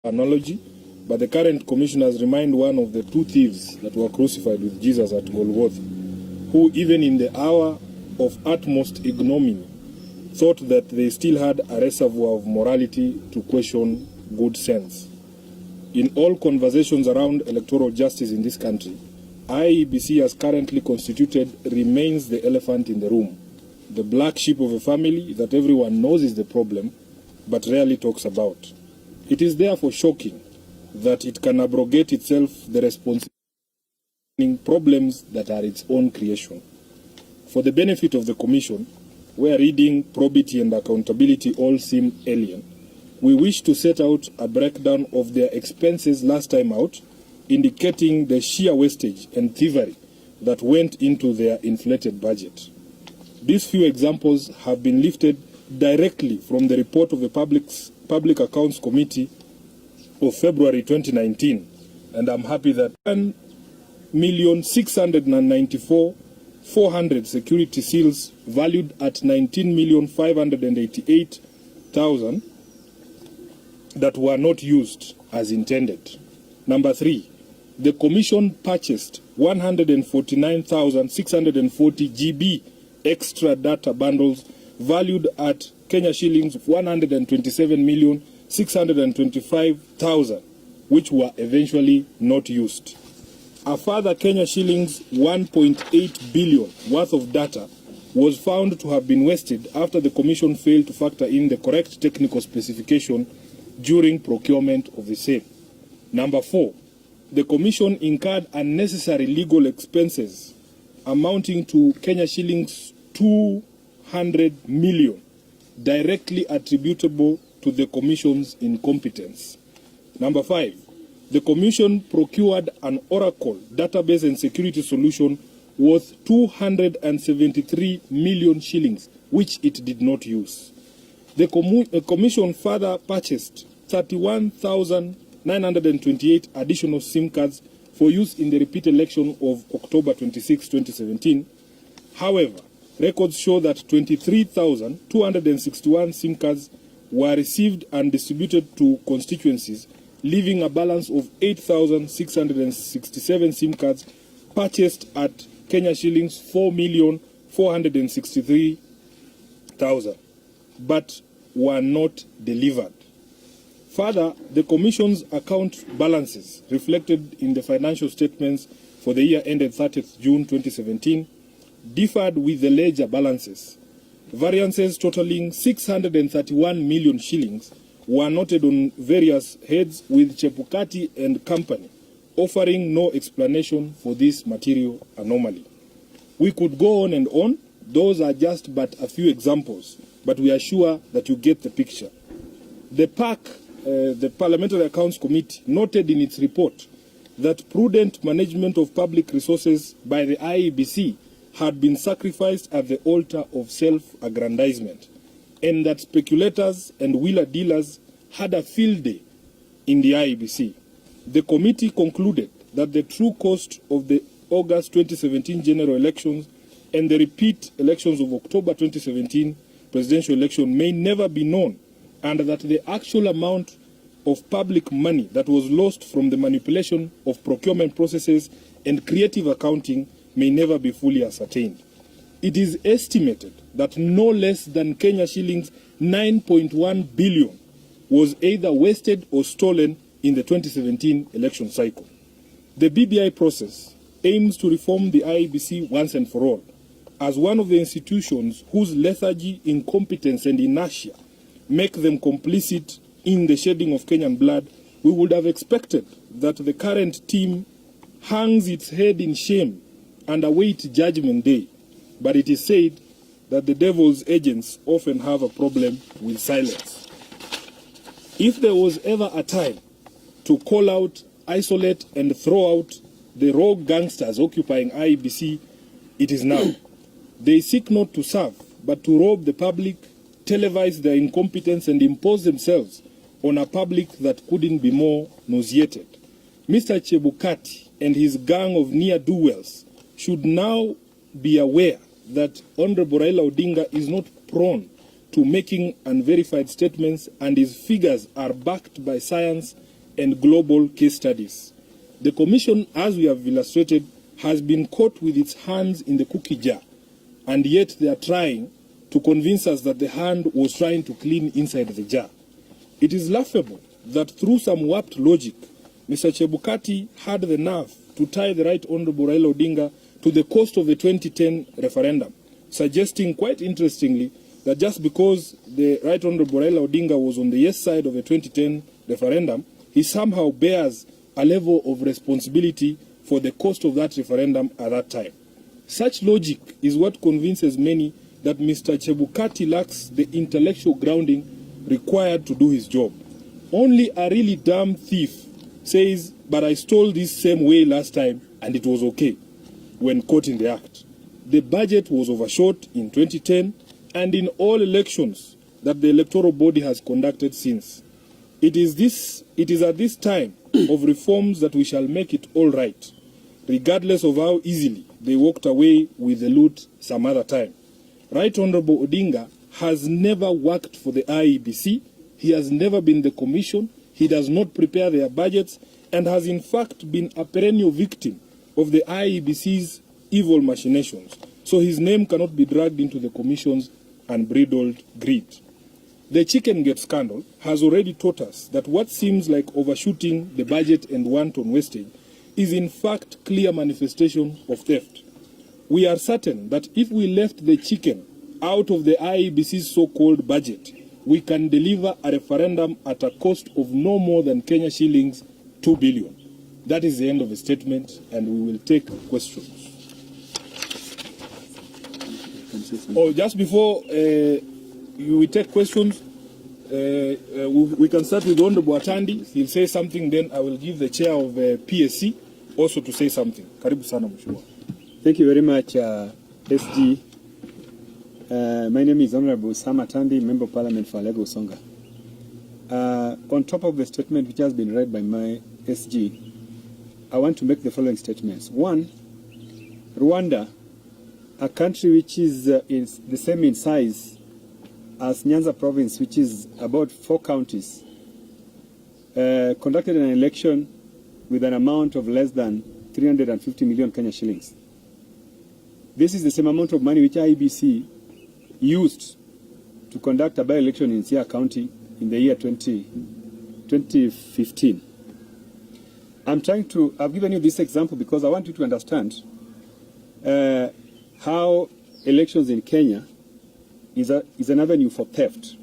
analogy, but the current commissioners remind one of the two thieves that were crucified with Jesus at Golgotha, who even in the hour of utmost ignominy thought that they still had a reservoir of morality to question good sense. In all conversations around electoral justice in this country, IEBC as currently constituted remains the elephant in the room, the black sheep of a family that everyone knows is the problem, but rarely talks about. It is therefore shocking that it can abrogate itself the responsibility in problems that are its own creation. For the benefit of the Commission, where reading, probity and accountability all seem alien, we wish to set out a breakdown of their expenses last time out, indicating the sheer wastage and thievery that went into their inflated budget. These few examples have been lifted directly from the report of the Public Accounts Committee of February 2019, and I'm happy that 1,694,400 security seals valued at 19,588,000 that were not used as intended. Number 3, the Commission purchased 149,640 GB extra data bundles valued at Kenya shillings 127,625,000, which were eventually not used. A further Kenya shillings 1.8 billion worth of data was found to have been wasted after the Commission failed to factor in the correct technical specification during procurement of the same. Number 4, the Commission incurred unnecessary legal expenses amounting to Kenya shillings 200 million, directly attributable to the Commission's incompetence. Number 5, the Commission procured an Oracle database and security solution worth 273 million shillings, which it did not use. The Commission further purchased 31,928 additional SIM cards for use in the repeat election of October 26, 2017. However, records show that 23,261 SIM cards were received and distributed to constituencies, leaving a balance of 8,667 SIM cards purchased at Kenya shillings 4,463,000, but were not delivered. Further, the Commission's account balances reflected in the financial statements for the year ended 30th June 2017 differed with the ledger balances. Variances totaling 631 million shillings were noted on various heads, with Chebukati and Company offering no explanation for this material anomaly. We could go on and on. Those are just but a few examples, but we are sure that you get the picture. The PAC, the Parliamentary Accounts Committee, noted in its report that prudent management of public resources by the IEBC had been sacrificed at the altar of self-aggrandizement, and that speculators and wheeler dealers had a field day in the IEBC. The committee concluded that the true cost of the August 2017 general elections and the repeat elections of October 2017 presidential election may never be known, and that the actual amount of public money that was lost from the manipulation of procurement processes and creative accounting may never be fully ascertained. It is estimated that no less than Kenya shillings 9.1 billion was either wasted or stolen in the 2017 election cycle. The BBI process aims to reform the IEBC once and for all. As one of the institutions whose lethargy, incompetence and inertia make them complicit in the shedding of Kenyan blood, we would have expected that the current team hangs its head in shame and await Judgment Day. But it is said that the devil's agents often have a problem with silence. If there was ever a time to call out, isolate and throw out the rogue gangsters occupying IEBC, it is now. They seek not to serve, but to rob the public, televise their incompetence and impose themselves on a public that couldn't be more nauseated. Mr. Chebukati and his gang of ne'er-do-wells should now be aware that Honorable Raila Odinga is not prone to making unverified statements, and his figures are backed by science and global case studies. The Commission, as we have illustrated, has been caught with its hands in the cookie jar, and yet they are trying to convince us that the hand was trying to clean inside the jar. It is laughable that through some warped logic, Mr. Chebukati had the nerve to tie the Right Honorable Raila Odinga to the cost of the 2010 referendum, suggesting quite interestingly that just because the Right Honorable Raila Odinga was on the yes side of the 2010 referendum, he somehow bears a level of responsibility for the cost of that referendum at that time. Such logic is what convinces many that Mr. Chebukati lacks the intellectual grounding required to do his job. Only a really dumb thief says, but I stole this same way last time and it was okay, when caught in the act. The budget was overshot in 2010 and in all elections that the electoral body has conducted since. It is at this time of reforms that we shall make it all right, regardless of how easily they walked away with the loot some other time. Right Honorable Odinga has never worked for the IEBC, he has never been the commission, he does not prepare their budgets, and has in fact been a perennial victim of the IEBC's evil machinations. So his name cannot be dragged into the commission's unbridled greed. The chicken gate scandal has already taught us that what seems like overshooting the budget and wanton wastage is in fact clear manifestation of theft. We are certain that if we left the chicken out of the IEBC's so-called budget, we can deliver a referendum at a cost of no more than Kenya shillings 2 billion. That is the end of the statement, and we will take questions. Oh, just before we take questions, we can start with Honorable Atandi. He'll say something, then I will give the chair of PSC also to say something. Karibu sana Mheshimiwa. Thank you very much, SG. My name is Honorable Sam Atandi, Member of Parliament for Lagos Songa. On top of the statement which has been read by my SG, I want to make the following statements. One, Rwanda, a country which is the same in size as Nyanza province, which is about 4 counties, conducted an election with an amount of less than 350 million Kenya shillings. This is the same amount of money which IEBC used to conduct a by-election in Siaya County in the year 2015. I've given you this example because I want you to understand how elections in Kenya is an avenue for theft.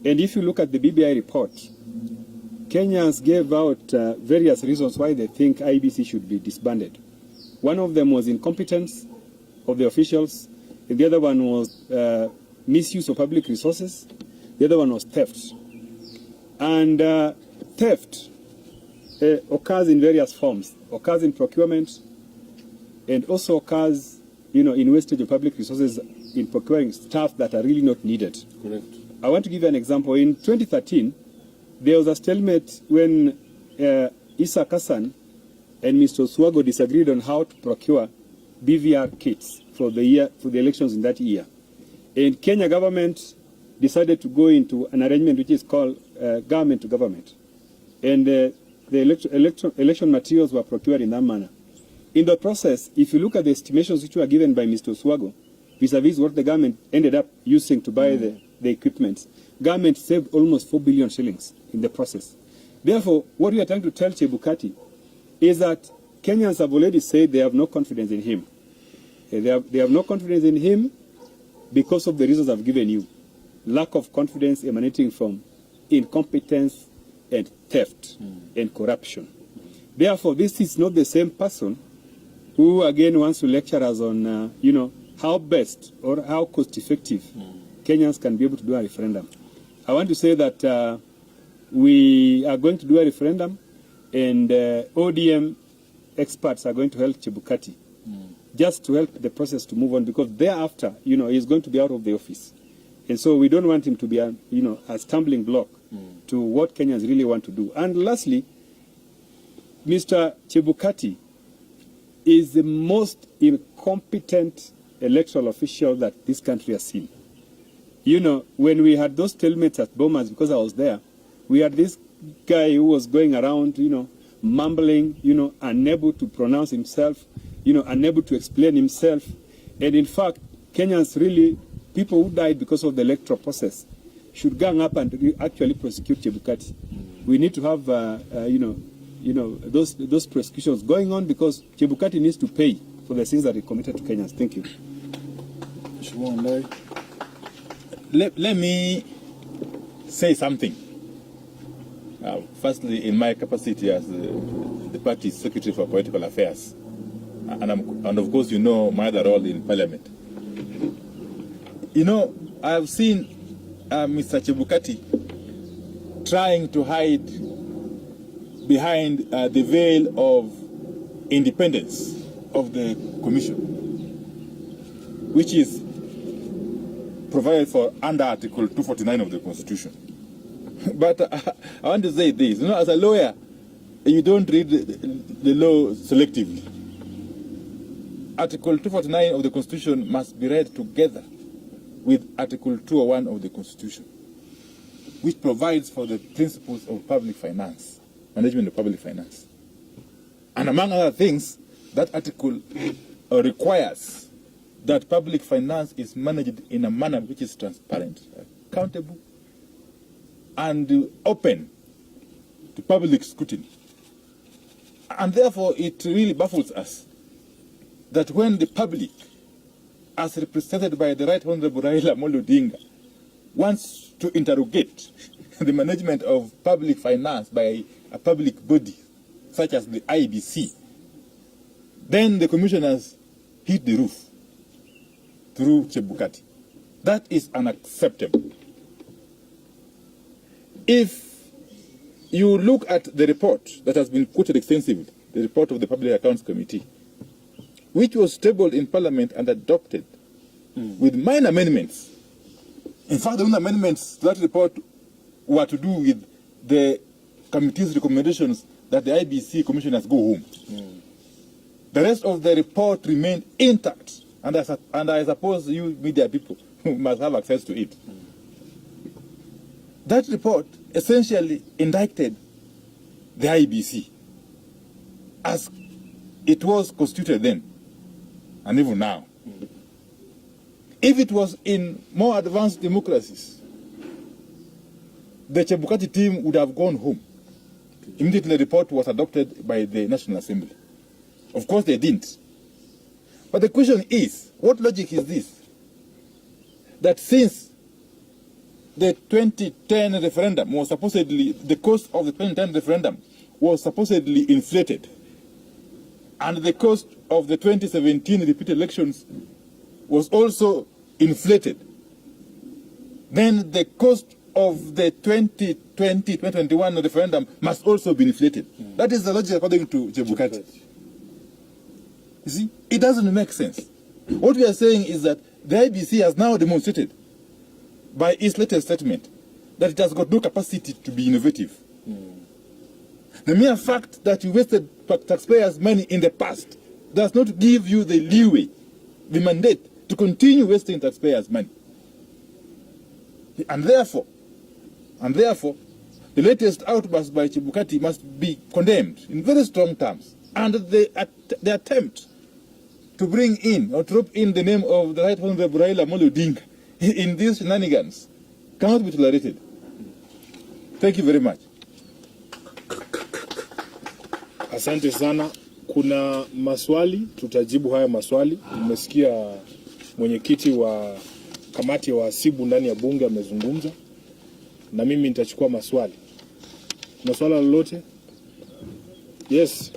And if you look at the BBI report, Kenyans gave out various reasons why they think IEBC should be disbanded. One of them was incompetence of the officials, and the other one was misuse of public resources, the other one was theft. And theft occurs in various forms, occurs in procurement, and also occurs, in wastage of public resources in procuring stuff that are really not needed. Correct. I want to give you an example. In 2013, there was a stalemate when Issa Kassan and Mr. Swago disagreed on how to procure BVR kits for the elections in that year. And Kenya government decided to go into an arrangement which is called government to government. And the election materials were procured in that manner. In the process, if you look at the estimations which were given by Mr. Swago, vis-a-vis what the government ended up using to buy the equipment, government saved almost 4 billion shillings in the process. Therefore, what we are trying to tell Chebukati is that Kenyans have already said they have no confidence in him. They have no confidence in him because of the reasons I've given you. Lack of confidence emanating from incompetence and theft and corruption. Therefore, this is not the same person who again wants to lecture us on, how best or how cost-effective Kenyans can be able to do a referendum. I want to say that we are going to do a referendum, and ODM experts are going to help Chebukati just to help the process to move on, because thereafter, he's going to be out of the office. And so we don't want him to be a stumbling block to what Kenyans really want to do. And lastly, Mr. Chebukati is the most incompetent electoral official that this country has seen. When we had those stalemates at Bomas, because I was there, we had this guy who was going around, mumbling, unable to pronounce himself, unable to explain himself. And in fact, Kenyans really, people who died because of the electoral process, should gang up and actually prosecute Chebukati. We need to have, those prosecutions going on, because Chebukati needs to pay for the things that he committed to Kenyans. Thank you. Let me say something. Firstly, in my capacity as the party's Secretary for Political Affairs, and of course my other role in Parliament. I have seen Mr. Chebukati trying to hide behind the veil of independence of the Commission, which is provided for under Article 249 of the Constitution. But I want to say this, as a lawyer, you don't read the law selectively. Article 249 of the Constitution must be read together with Article 201 of the Constitution, which provides for the principles of public finance, management of public finance. And among other things, that article requires that public finance is managed in a manner which is transparent, accountable, and open to public scrutiny. And therefore, it really baffles us that when the public, as represented by the Right Honorable Raila Amolo Odinga, wants to interrogate the management of public finance by a public body, such as the IEBC, then the commissioners hit the roof through Chebukati. That is unacceptable. If you look at the report that has been quoted extensively, the report of the Public Accounts Committee, which was tabled in Parliament and adopted with minor amendments. In fact, the only amendments to that report were to do with the committee's recommendations that the IBC commissioners go home. The rest of the report remained intact, and I suppose you media people must have access to it. That report essentially indicted the IEBC as it was constituted then, and even now. If it was in more advanced democracies, the Chebukati team would have gone home. Immediately the report was adopted by the National Assembly. Of course they didn't. But the question is, what logic is this? That since the 2010 referendum was supposedly, the cost of the 2010 referendum was supposedly inflated, and the cost of the 2017 repeat elections was also inflated, then the cost of the 2020-2021 referendum must also be inflated. That is the logic according to Chebukati. You see, it doesn't make sense. What we are saying is that the IBC has now demonstrated by its latest statement that it has got no capacity to be innovative. The mere fact that you wasted taxpayers' money in the past does not give you the leeway, the mandate to continue wasting taxpayers' money. And therefore, the latest outburst by Chebukati must be condemned in very strong terms. And the attempt to bring in or drop in the name of the Right Honorable Raila Amolo Odinga in these shenanigans cannot be tolerated. Thank you very much. Asante sana. Kuna maswali, tutajibu haya maswali. Umesikia mwenyekiti wa kamati ya wahasibu ndani ya bunge amezungumza, na mimi nitachukua maswali. Kuna swala lolote? Yes.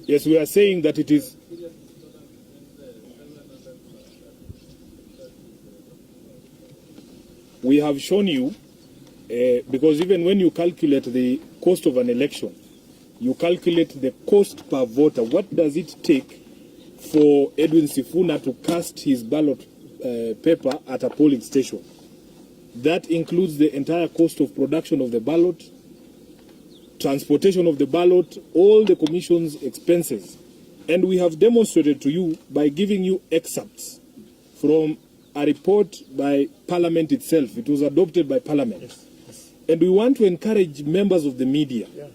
Yes, we are saying that it is. We have shown you, because even when you calculate the cost of an election, you calculate the cost per voter. What does it take for Edwin Sifuna to cast his ballot paper at a polling station? That includes the entire cost of production of the ballot, transportation of the ballot, all the commission's expenses. And we have demonstrated to you by giving you excerpts from a report by Parliament itself. It was adopted by Parliament. Yes. Yes. And we want to encourage members of the media. Yeah.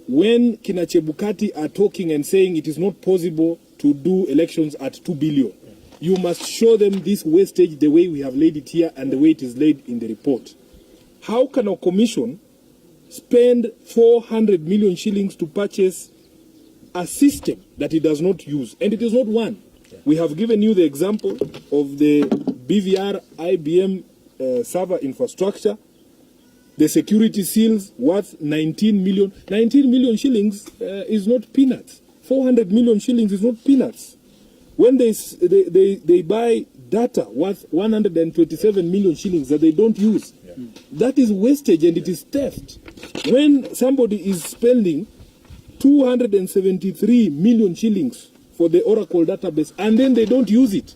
When Kina Chebukati are talking and saying it is not possible to do elections at 2 billion, you must show them this wastage the way we have laid it here and the way it is laid in the report. How can a commission spend 400 million shillings to purchase a system that it does not use? And it is not one. Yeah. We have given you the example of the BVR IBM server infrastructure, the security seals worth 19 million. 19 million shillings is not peanuts. 400 million shillings is not peanuts. When they buy data worth 127 million shillings that they don't use, that is wastage and it is theft. When somebody is spending 273 million shillings for the Oracle database and then they don't use it,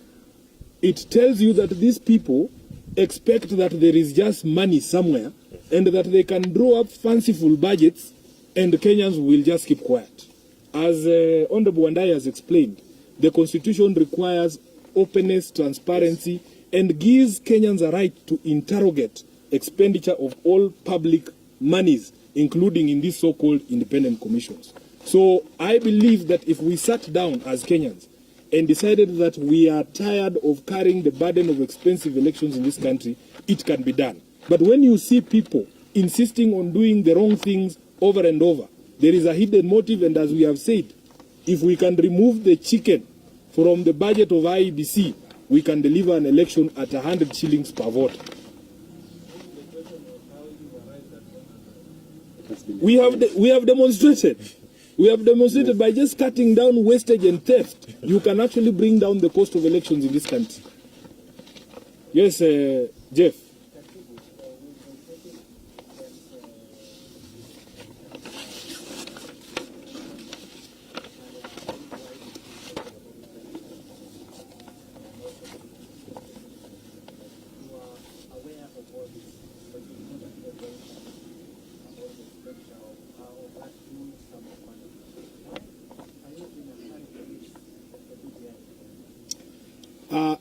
it tells you that these people expect that there is just money somewhere and that they can draw up fanciful budgets and Kenyans will just keep quiet. As Honorable Wandai has explained, the Constitution requires openness, transparency, and gives Kenyans a right to interrogate expenditure of all public monies, including in these so-called independent commissions. So I believe that if we sat down as Kenyans and decided that we are tired of carrying the burden of expensive elections in this country, it can be done. But when you see people insisting on doing the wrong things over and over, there is a hidden motive, and as we have said, if we can remove the chicken from the budget of IEBC, we can deliver an election at 100 shillings per vote. We have demonstrated. We have demonstrated by just cutting down wastage and theft, you can actually bring down the cost of elections in this country. Yes, Jeff.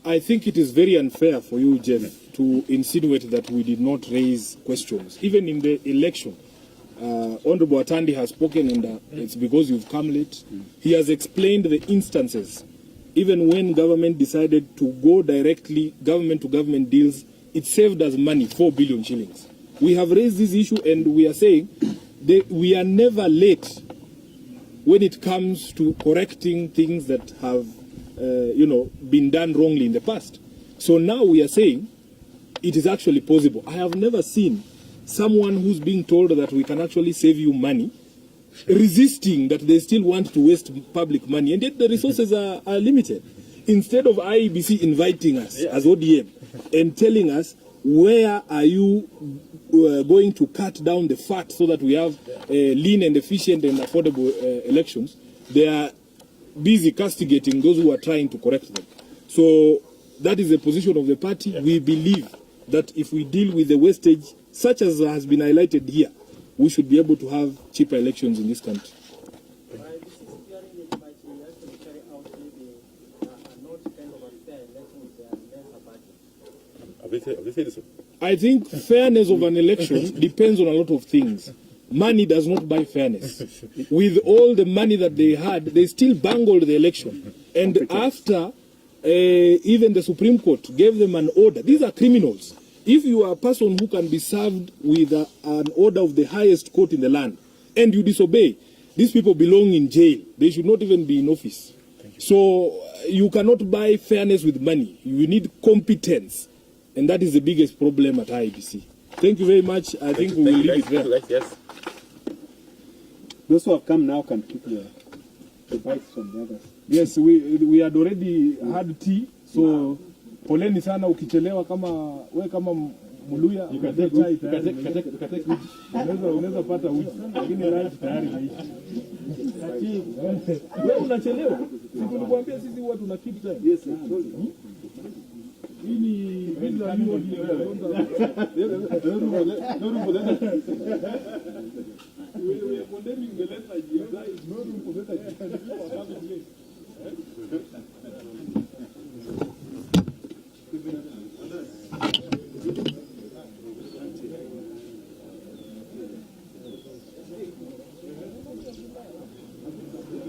I think it is very unfair for you, Jeff, to insinuate that we did not raise questions. Even in the election, Honorable Atandi has spoken, and it's because you've come late. He has explained the instances. Even when government decided to go directly government-to-government deals, it saved us money, 4 billion shillings. We have raised this issue, and we are saying that we are never late when it comes to correcting things that have been done wrongly in the past. So now we are saying it is actually possible. I have never seen someone who's being told that we can actually save you money, resisting that they still want to waste public money, and yet the resources are limited. Instead of IEBC inviting us as ODM and telling us, where are you going to cut down the fat so that we have lean and efficient and affordable elections, they are busy castigating those who are trying to correct them. So that is the position of the party. Yeah. We believe that if we deal with the wastage, such as has been highlighted here, we should be able to have cheaper elections in this country. I think fairness of an election depends on a lot of things. Money does not buy fairness. With all the money that they had, they still bungled the election. And after even the Supreme Court gave them an order, these are criminals. If you are a person who can be served with an order of the highest court in the land, and you disobey, these people belong in jail. They should not even be in office. So you cannot buy fairness with money. You need competence. And that is the biggest problem at IEBC. Thank you very much. I think we will leave it there. Yes. Those who have come now can keep the advice from the others. Yes, we had already had tea, so poleni sana ukichelewa kama Muluya unaweza pata uji, lakini lunch tayari imeisha. Wewe unachelewa. Sisi tulikwambia sisi huwa tuna keep time. Yes, I told you. Hii condemning the letter. There is no room for letter.